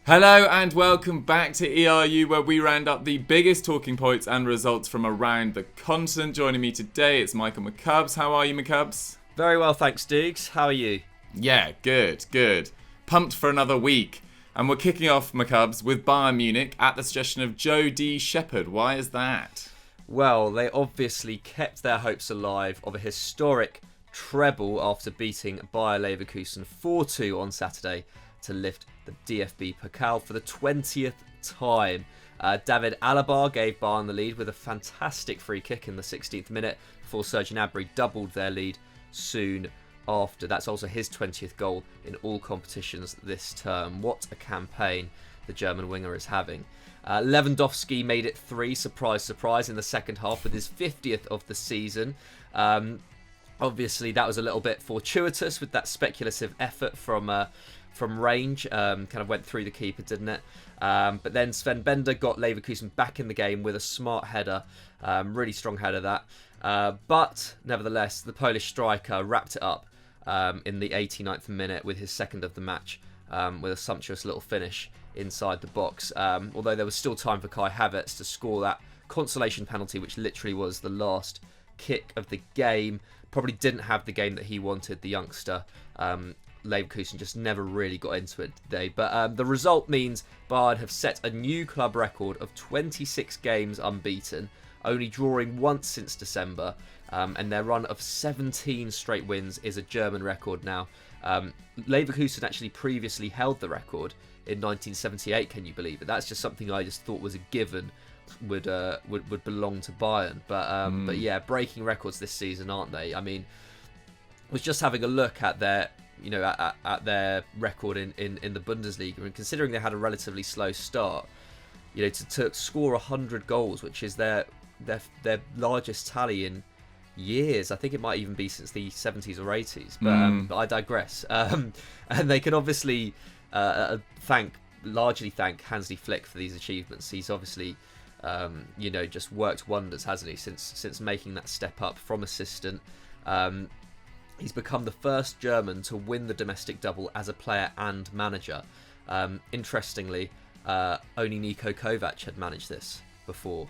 Hello and welcome back to ERU, where we round up the biggest talking points and results from around the continent. Joining me today, it's Michael McCubbs. How are you, McCubbs? Very well, thanks, Dukes. How are you? Yeah, good. Pumped for another week. And we're kicking off, McCubbs, with Bayern Munich at the suggestion of Joe D. Shepherd. Why is that? Well, they obviously kept their hopes alive of a historic treble after beating Bayer Leverkusen 4-2 on Saturday to lift the DFB Pokal for the 20th time. David Alaba gave Bayern the lead with a fantastic free kick in the 16th minute before Serge Gnabry doubled their lead soon after. That's also his 20th goal in all competitions this term. What a campaign the German winger is having. Lewandowski made it 3, surprise, in the second half with his 50th of the season. Obviously, that was a little bit fortuitous with that speculative effort from range. Kind of went through the keeper, didn't it? But then Sven Bender got Leverkusen back in the game with a smart header. Really strong header, that. But nevertheless, the Polish striker wrapped it up in the 89th minute with his second of the match with a sumptuous little finish inside the box. Although there was still time for Kai Havertz to score that consolation penalty, which literally was the last kick of the game. Probably didn't have the game that he wanted, the youngster. Leverkusen just never really got into it today. But the result means Bayern have set a new club record of 26 games unbeaten, only drawing once since December. And their run of 17 straight wins is a German record now. Leverkusen actually previously held the record in 1978, can you believe it? That's just something I just thought was a given would belong to Bayern. But yeah, breaking records this season, aren't they? I mean, I was just having a look at their at their record in the Bundesliga, and considering they had a relatively slow start, to score 100 goals, which is their largest tally in years. I think it might even be since the 70s or 80s, but I digress. And they can obviously largely thank Hansi Flick for these achievements. He's obviously just worked wonders, hasn't he, since making that step up from assistant. He's become the first German to win the domestic double as a player and manager. Interestingly, only Niko Kovac had managed this before.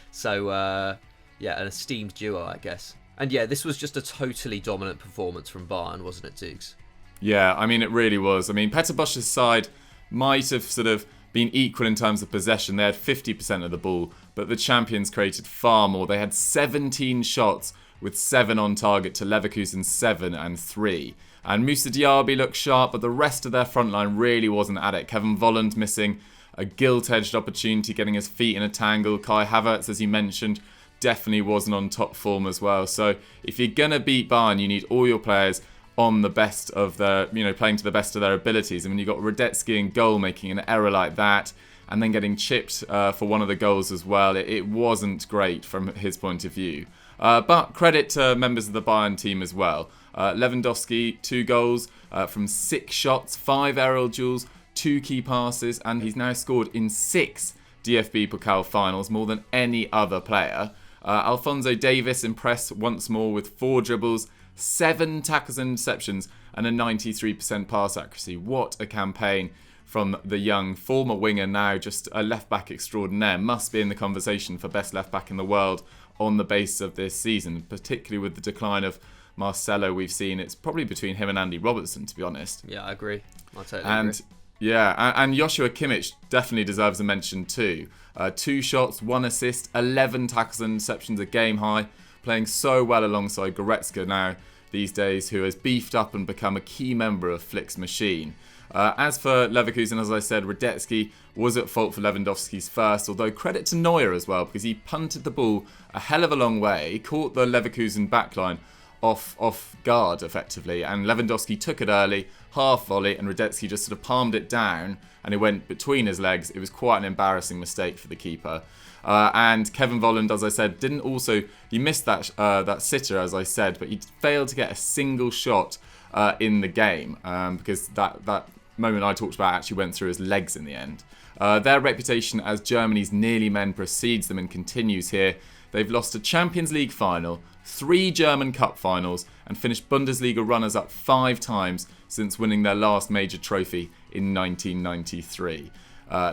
So an esteemed duo, I guess. And yeah, this was just a totally dominant performance from Bayern, wasn't it, Dukes? Yeah, I mean, it really was. I mean, Peter Bosch's side might have sort of been equal in terms of possession. They had 50% of the ball, but the champions created far more. They had 17 shots with 7 on target to Leverkusen's 7 and 3. And Moussa Diaby looked sharp, but the rest of their front line really wasn't at it. Kevin Volland missing a gilt-edged opportunity, getting his feet in a tangle. Kai Havertz, as you mentioned, definitely wasn't on top form as well. So if you're going to beat Bayern, you need all your players on the best of their, playing to the best of their abilities. I mean, you've got Radetzky in goal making an error like that, and then getting chipped for one of the goals as well. It wasn't great from his point of view. But credit to members of the Bayern team as well. Lewandowski, 2 goals from 6 shots, 5 aerial duels, 2 key passes, and he's now scored in 6 DFB Pokal finals, more than any other player. Alphonso Davies impressed once more with 4 dribbles, 7 tackles and interceptions, and a 93% pass accuracy. What a campaign from the young former winger, now just a left-back extraordinaire. Must be in the conversation for best left-back in the world on the basis of this season, particularly with the decline of Marcelo we've seen. It's probably between him and Andy Robertson, to be honest. Yeah, I agree. I totally agree. Yeah, and Joshua Kimmich definitely deserves a mention too. 2 shots, 1 assist, 11 tackles and interceptions, a game high, playing so well alongside Goretzka now these days, who has beefed up and become a key member of Flick's machine. As for Leverkusen, as I said, Radetzky was at fault for Lewandowski's first, although credit to Neuer as well, because he punted the ball a hell of a long way. He caught the Leverkusen backline off guard, effectively, and Lewandowski took it early, half volley, and Radetzky just sort of palmed it down, and it went between his legs. It was quite an embarrassing mistake for the keeper. And Kevin Volland, as I said, he missed that sitter, as I said, but he failed to get a single shot in the game, because that moment I talked about actually went through his legs in the end. Their reputation as Germany's nearly men precedes them and continues here, they've lost a Champions League final, 3 German Cup finals, and finished Bundesliga runners-up 5 times since winning their last major trophy in 1993.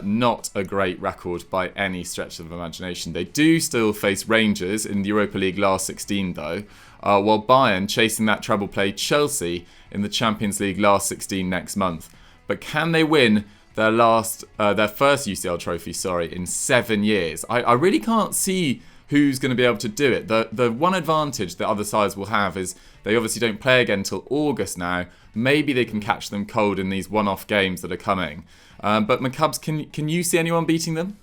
Not a great record by any stretch of the imagination. They do still face Rangers in the Europa League last 16 though, while Bayern chasing that treble play Chelsea in the Champions League last 16 next month. But can they win their first UCL trophy, in 7 years? I really can't see who's going to be able to do it. The one advantage that other sides will have is they obviously don't play again until August now. Maybe they can catch them cold in these one-off games that are coming. But McCubs, can you see anyone beating them?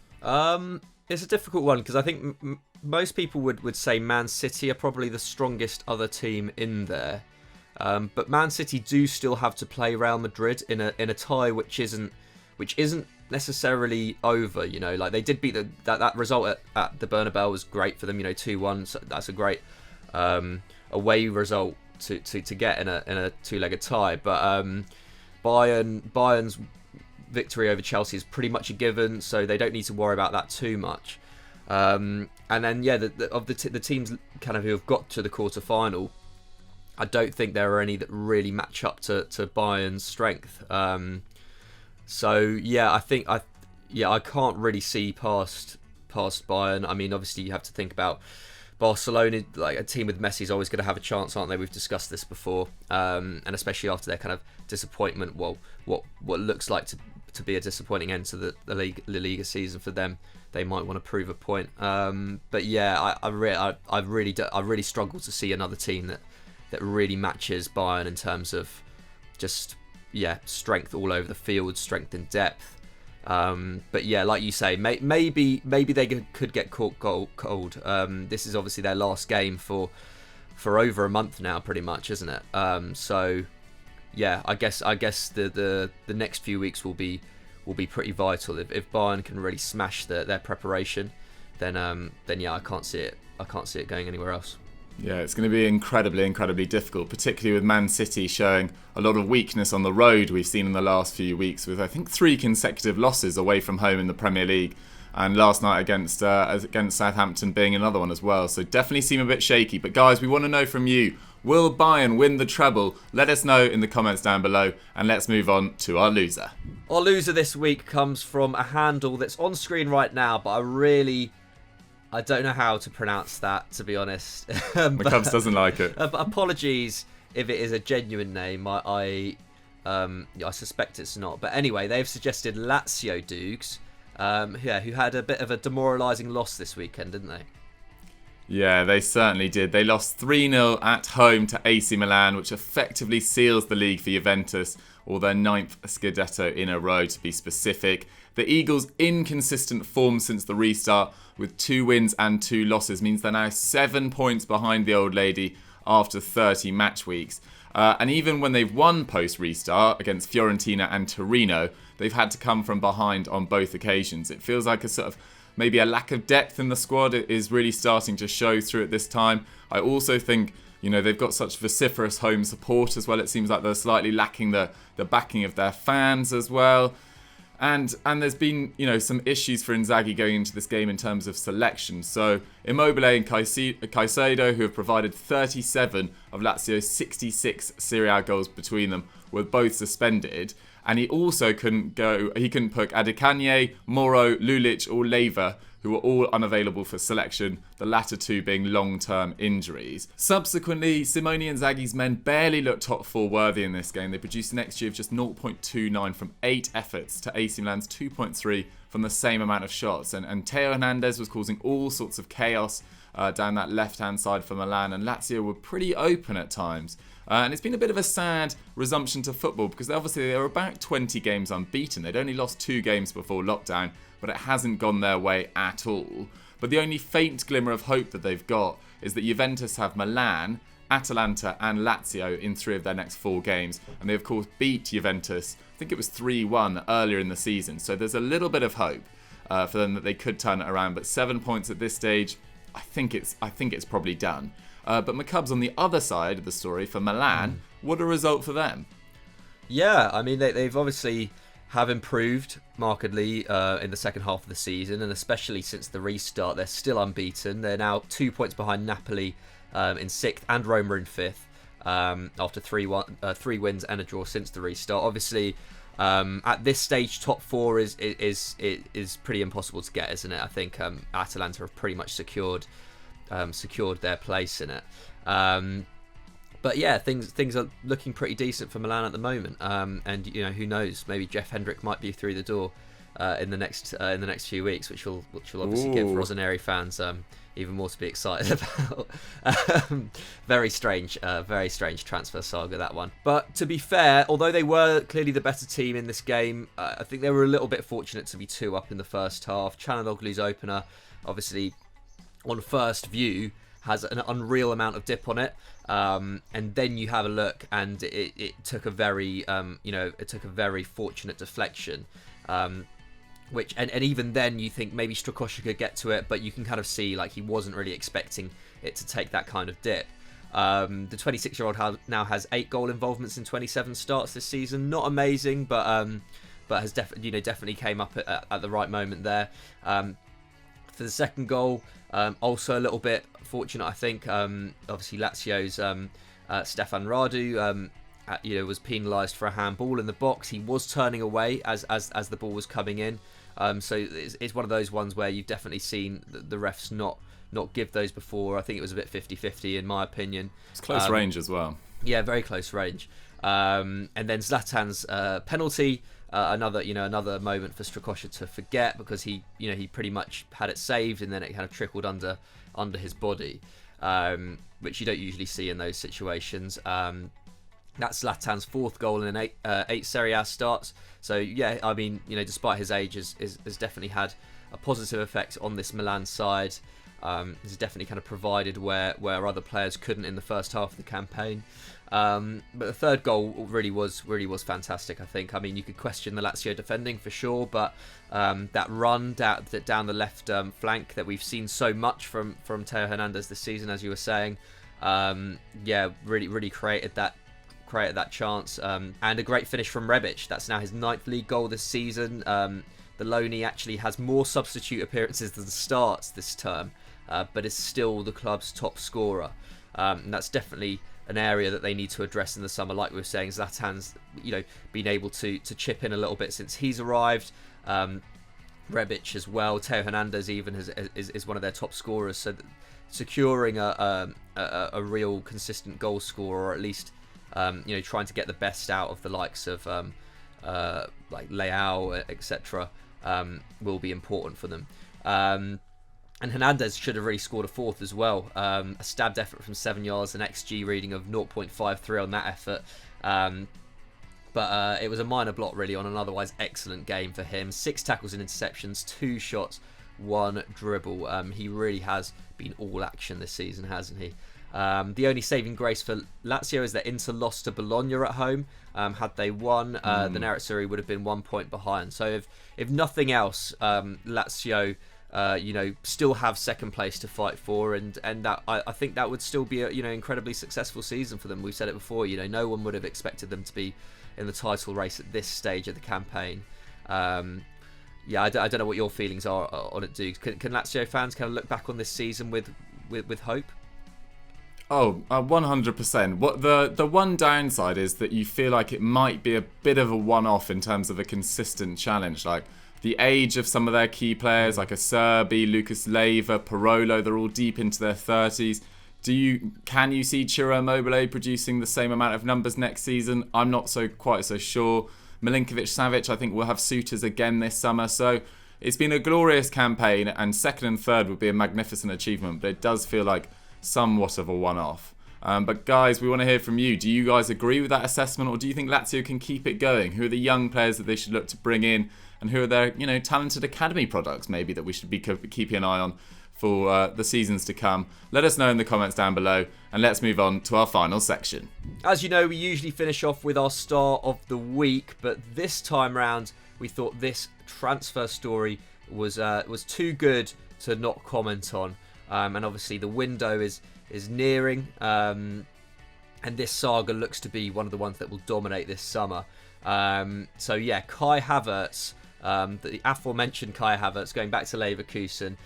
It's a difficult one because I think most people would say Man City are probably the strongest other team in there. But Man City do still have to play Real Madrid in a tie which isn't necessarily over. Like they did beat that result at the Bernabeu was great for them. 2-1. So that's a great away result to get in a two-legged tie. But Bayern's victory over Chelsea is pretty much a given, so they don't need to worry about that too much. And then the teams kind of who have got to the quarter-final, I don't think there are any that really match up to Bayern's strength. I can't really see past Bayern. I mean, obviously you have to think about Barcelona. Like a team with Messi is always going to have a chance, aren't they? We've discussed this before, and especially after their kind of disappointment. Well, what looks like to be a disappointing end to the La Liga season for them, they might want to prove a point. But yeah, I really struggle to see another team that really matches Bayern in terms of just strength all over the field, strength in depth. But yeah, like you say, maybe they could get caught cold. This is obviously their last game for over a month now, pretty much, isn't it? So yeah, I guess the next few weeks will be pretty vital. If Bayern can really smash their preparation, then yeah, I can't see it going anywhere else. Yeah, it's going to be incredibly difficult, particularly with Man City showing a lot of weakness on the road we've seen in the last few weeks, with I think 3 consecutive losses away from home in the Premier League, and last night against Southampton being another one as well. So definitely seem a bit shaky. But guys, we want to know from you, will Bayern win the treble? Let us know in the comments down below, and let's move on to our loser. Our loser this week comes from a handle that's on screen right now, but I don't know how to pronounce that, to be honest. McCubs doesn't like it. But apologies if it is a genuine name. I suspect it's not. But anyway, they've suggested Lazio Dukes, who had a bit of a demoralising loss this weekend, didn't they? Yeah, they certainly did. They lost 3-0 at home to AC Milan, which effectively seals the league for Juventus, or their 9th Scudetto in a row to be specific. The Eagles' inconsistent form since the restart, with 2 wins and 2 losses, means they're now 7 points behind the old lady after 30 match weeks. And even when they've won post-restart against Fiorentina and Torino, they've had to come from behind on both occasions. It feels like a sort of maybe a lack of depth in the squad is really starting to show through at this time. I also think, they've got such vociferous home support as well. It seems like they're slightly lacking the backing of their fans as well. And there's been, some issues for Inzaghi going into this game in terms of selection. So Immobile and Caicedo, who have provided 37 of Lazio's 66 Serie A goals between them, were both suspended. And he also couldn't put Adekanye, Moro, Lulic or Leiva, who were all unavailable for selection, the latter 2 being long-term injuries. Subsequently, Simone Inzaghi's men barely looked top 4 worthy in this game. They produced an XG of just 0.29 from 8 efforts to AC Milan's 2.3 from the same amount of shots. And Theo Hernandez was causing all sorts of chaos down that left-hand side for Milan, and Lazio were pretty open at times. And it's been a bit of a sad resumption to football because they were about 20 games unbeaten. They'd only lost 2 games before lockdown, but it hasn't gone their way at all. But the only faint glimmer of hope that they've got is that Juventus have Milan, Atalanta and Lazio in 3 of their next 4 games. And they of course beat Juventus, I think it was 3-1 earlier in the season. So there's a little bit of hope for them that they could turn it around. But 7 points at this stage, I think it's probably done. But McCubs, on the other side of the story for Milan, what a result for them. Yeah, I mean they've obviously have improved markedly in the second half of the season, and especially since the restart. They're still unbeaten. They're now 2 points behind Napoli in 6th and Roma in 5th after 3 wins and a draw since the restart. Obviously, at this stage, top 4 is pretty impossible to get, isn't it? I think Atalanta have pretty much secured their place in it. But yeah, things are looking pretty decent for Milan at the moment. And who knows? Maybe Jeff Hendrick might be through the door in the next few weeks, which will obviously give Rossoneri fans even more to be excited about. Very strange transfer saga, that one. But to be fair, although they were clearly the better team in this game, I think they were a little bit fortunate to be 2 up in the first half. Çalhanoğlu's opener, obviously, on first view, has an unreal amount of dip on it, and then you have a look, and it took a very fortunate deflection, which and even then you think maybe Strakosha could get to it, but you can kind of see like he wasn't really expecting it to take that kind of dip. The 26-year-old now has 8 goal involvements in 27 starts this season. Not amazing, but has definitely came up at the right moment there. For the second goal, also a little bit fortunate, I think. Obviously, Lazio's Stefan Radu, was penalised for a handball in the box. He was turning away as the ball was coming in. So it's one of those ones where you've definitely seen the refs not give those before. I think it was a bit 50-50 in my opinion. It's close range as well. Yeah, very close range. And then Zlatan's penalty. Another moment for Strakosha to forget, because he pretty much had it saved and then it kind of trickled under his body, which you don't usually see in those situations. That's Zlatan's 4th goal in 8 Serie A starts. So yeah, I mean, despite his age, has definitely had a positive effect on this Milan side. He's definitely kind of provided where other players couldn't in the first half of the campaign. But the third goal really was fantastic, I think. I mean, you could question the Lazio defending for sure, but that run down the left flank that we've seen so much from Theo Hernandez this season, as you were saying, really created that chance, and a great finish from Rebic. That's now his 9th league goal this season. The loanee actually has more substitute appearances than starts this term, but is still the club's top scorer. And that's definitely an area that they need to address in the summer. Like we were saying, Zlatan's been able to chip in a little bit since he's arrived. Rebic as well. Theo Hernandez even is one of their top scorers. So securing a real consistent goal scorer, or at least trying to get the best out of the likes of like Leao, etc., will be important for them. And Hernandez should have really scored a 4th as well. A stabbed effort from 7 yards, an XG reading of 0.53 on that effort. But it was a minor blot really on an otherwise excellent game for him. 6 tackles and interceptions, 2 shots, 1 dribble. He really has been all action this season, hasn't he? The only saving grace for Lazio is that Inter lost to Bologna at home. Had they won, the Nerazzurri would have been 1 point behind. So if nothing else, Lazio still have second place to fight for, and that I think that would still be a incredibly successful season for them. We've said it before, no one would have expected them to be in the title race at this stage of the campaign. I don't know what your feelings are on it, Dukes. Can Lazio fans kind of look back on this season with hope? Oh, 100%. What the one downside is that you feel like it might be a bit of a one-off in terms of a consistent challenge. Like the age of some of their key players, like Acerbi, Lucas Leiva, Parolo, they're all deep into their 30s. Can you see Ciro Immobile producing the same amount of numbers next season? I'm not quite so sure. Milinkovic-Savic, I think, will have suitors again this summer. So it's been a glorious campaign, and second and third would be a magnificent achievement. But it does feel like somewhat of a one-off. But guys, we want to hear from you. Do you guys agree with that assessment, or do you think Lazio can keep it going? Who are the young players that they should look to bring in, and who are their talented academy products maybe that we should be keeping an eye on for the seasons to come? Let us know in the comments down below, and let's move on to our final section. As you know, we usually finish off with our star of the week, but this time round we thought this transfer story was too good to not comment on. And obviously the window is nearing, and this saga looks to be one of the ones that will dominate this summer. So yeah, Kai Havertz, the aforementioned Kai Havertz, going back to Leverkusen,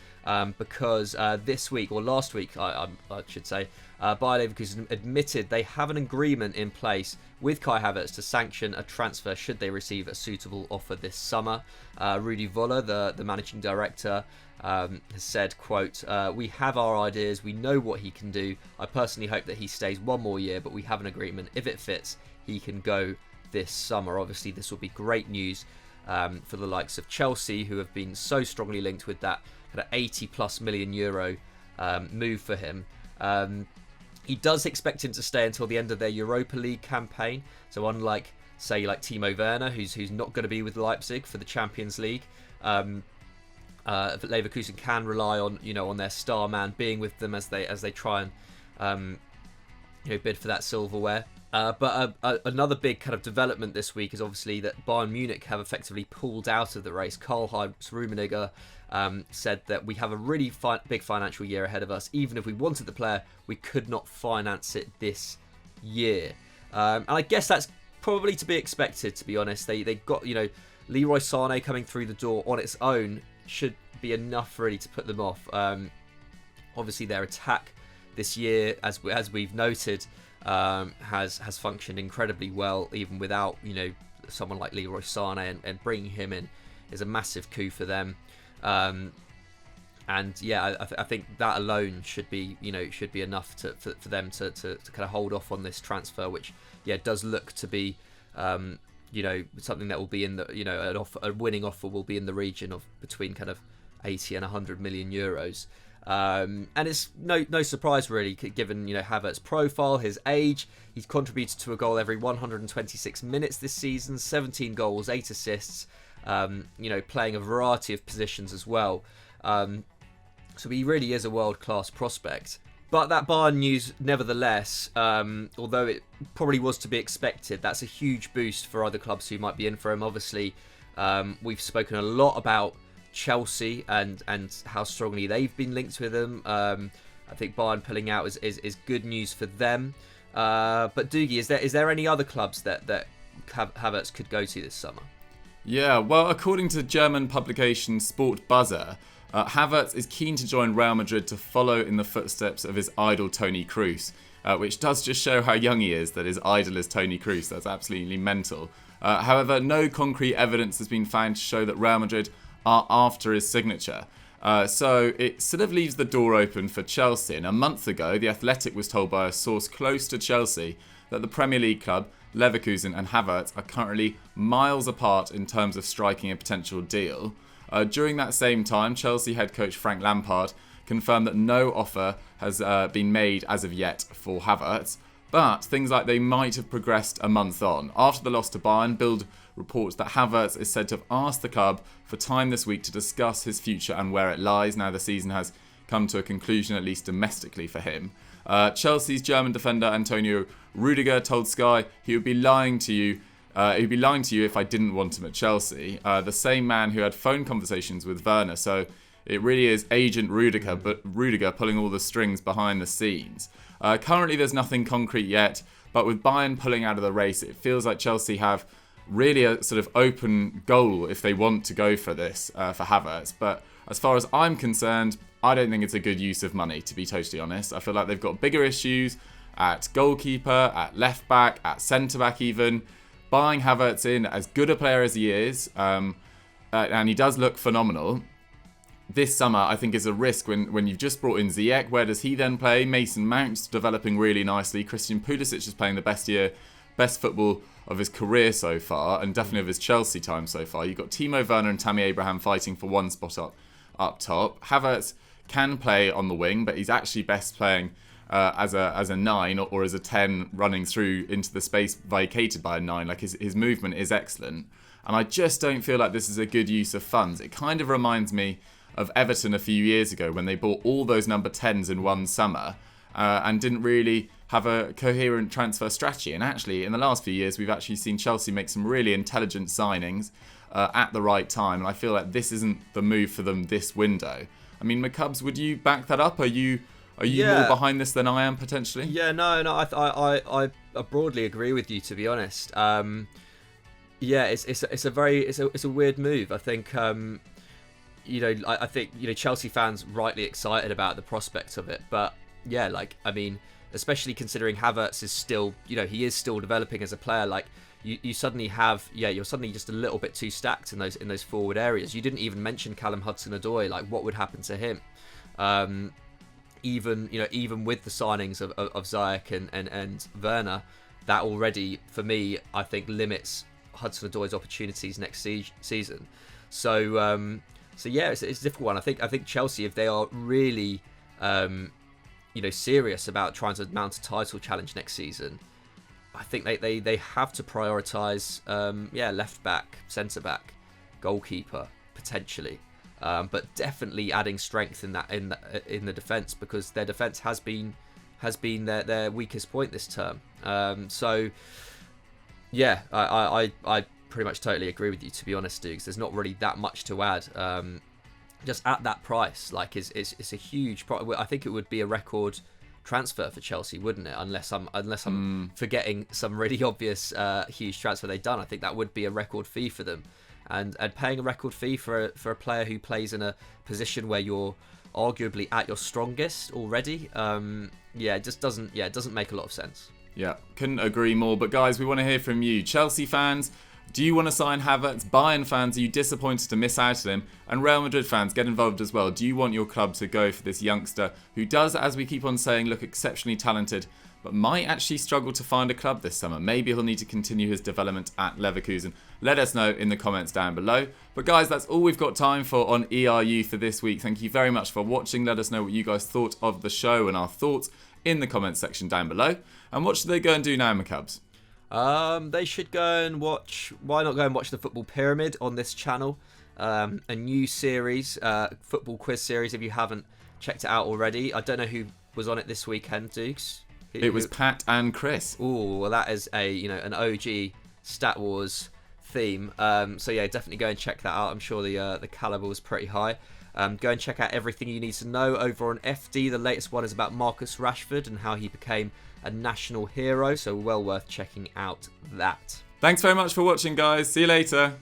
because this week, or last week, I should say, Bayer Leverkusen admitted they have an agreement in place with Kai Havertz to sanction a transfer should they receive a suitable offer this summer. Rudi Völler, the managing director, has said, quote, "We have our ideas, we know what he can do. I personally hope that he stays one more year, but we have an agreement. If it fits, he can go this summer." Obviously, this will be great news for the likes of Chelsea, who have been so strongly linked with that kind of 80+ million euro move for him. He does expect him to stay until the end of their Europa League campaign. So unlike, say, like Timo Werner, who's not going to be with Leipzig for the Champions League, Leverkusen can rely on on their star man being with them as they try and bid for that silverware. But another big kind of development this week is obviously that Bayern Munich have effectively pulled out of the race. Karl-Heinz Rummenigge said that we have a really big financial year ahead of us. Even if we wanted the player, we could not finance it this year. And I guess that's probably to be expected, to be honest. They got, Leroy Sané coming through the door on its own should be enough really to put them off. Obviously, their attack this year, as we've noted, has functioned incredibly well, even without someone like Leroy Sané, and bringing him in is a massive coup for them. And yeah, I think that alone should be enough for them to kind of hold off on this transfer, which does look to be something that will be in the a winning offer will be in the region of between kind of 80 and 100 million euros. And it's no surprise really, given Havertz's profile, his age. He's contributed to a goal every 126 minutes this season, 17 goals, 8 assists, playing a variety of positions as well. So he really is a world-class prospect. But that Bayern news, nevertheless, although it probably was to be expected, that's a huge boost for other clubs who might be in for him. Obviously, we've spoken a lot about Chelsea and how strongly they've been linked with him. I think Bayern pulling out is good news for them. But Doogie, is there any other clubs that Havertz could go to this summer? Yeah, well, according to German publication Sport Buzzer, Havertz is keen to join Real Madrid to follow in the footsteps of his idol Toni Kroos, which does just show how young he is, that his idol is Toni Kroos. That's absolutely mental. However, no concrete evidence has been found to show that Real Madrid are after his signature. So it sort of leaves the door open for Chelsea. And a month ago, The Athletic was told by a source close to Chelsea that the Premier League club, Leverkusen and Havertz, are currently miles apart in terms of striking a potential deal. During that same time, Chelsea head coach Frank Lampard confirmed that no offer has been made as of yet for Havertz, but things like they might have progressed a month on. After the loss to Bayern, Bild reports that Havertz is said to have asked the club for time this week to discuss his future and where it lies. Now the season has come to a conclusion, at least domestically for him. Chelsea's German defender Antonio Rudiger told Sky he would be lying to you. He'd be lying to you if I didn't want him at Chelsea. The same man who had phone conversations with Werner. So it really is Agent Rudiger, but Rudiger pulling all the strings behind the scenes. Currently, there's nothing concrete yet, but with Bayern pulling out of the race, it feels like Chelsea have really a sort of open goal if they want to go for this for Havertz. But as far as I'm concerned, I don't think it's a good use of money, to be totally honest. I feel like they've got bigger issues at goalkeeper, at left back, at centre back even. Buying Havertz in, as good a player as he is, and he does look phenomenal, this summer I think is a risk when you've just brought in Ziyech. Where does he then play? Mason Mount's developing really nicely. Christian Pulisic is playing the best football of his career so far, and definitely of his Chelsea time so far. You've got Timo Werner and Tammy Abraham fighting for one spot up top. Havertz can play on the wing, but he's actually best playing as a 9 or as a 10, running through into the space vacated by a 9. Like his movement is excellent, and I just don't feel like this is a good use of funds. It kind of reminds me of Everton a few years ago when they bought all those number 10s in one summer and didn't really have a coherent transfer strategy. And actually, in the last few years, we've actually seen Chelsea make some really intelligent signings at the right time, and I feel like this isn't the move for them this window. I mean, McCubs, would you back that up? Are you more behind this than I am, potentially? Yeah, no, I broadly agree with you, to be honest. Yeah, it's a weird move. I think I think Chelsea fans rightly excited about the prospect of it, but yeah, like I mean, especially considering Havertz is still he is still developing as a player. Like you suddenly have you're suddenly just a little bit too stacked in those forward areas. You didn't even mention Callum Hudson-Odoi. Like what would happen to him? Even with the signings of Ziyech and Werner, that already for me I think limits Hudson-Odoi's opportunities next season. So yeah, it's a difficult one. I think Chelsea, if they are really serious about trying to mount a title challenge next season, I think they have to prioritise left back, centre back, goalkeeper potentially, but definitely adding strength in the defence, because their defence has been their weakest point this term. Yeah, I pretty much totally agree with you, to be honest, Dukes. There's not really that much to add. Just at that price, like it's a huge I think it would be a record transfer for Chelsea, wouldn't it? Unless I'm forgetting some really obvious huge transfer they've done. I think that would be a record fee for them, and paying a record fee for a player who plays in a position where you're arguably at your strongest already. It doesn't make a lot of sense. Yeah, couldn't agree more. But guys, we want to hear from you. Chelsea fans, do you want to sign Havertz? Bayern fans, are you disappointed to miss out on him? And Real Madrid fans, get involved as well. Do you want your club to go for this youngster who does, as we keep on saying, look exceptionally talented, but might actually struggle to find a club this summer? Maybe he'll need to continue his development at Leverkusen. Let us know in the comments down below. But guys, that's all we've got time for on ERU for this week. Thank you very much for watching. Let us know what you guys thought of the show and our thoughts in the comments section down below. And what should they go and do now, McCubs? They should go and watch. Why not go and watch the Football Pyramid on this channel? A new series, football quiz series. If you haven't checked it out already, I don't know who was on it this weekend, Dukes. It was Pat and Chris. Oh, well, that is an OG Stat Wars theme. So yeah, definitely go and check that out. I'm sure the caliber was pretty high. Go and check out everything you need to know over on FD. The latest one is about Marcus Rashford and how he became a national hero, so well worth checking out that. Thanks very much for watching, guys. See you later.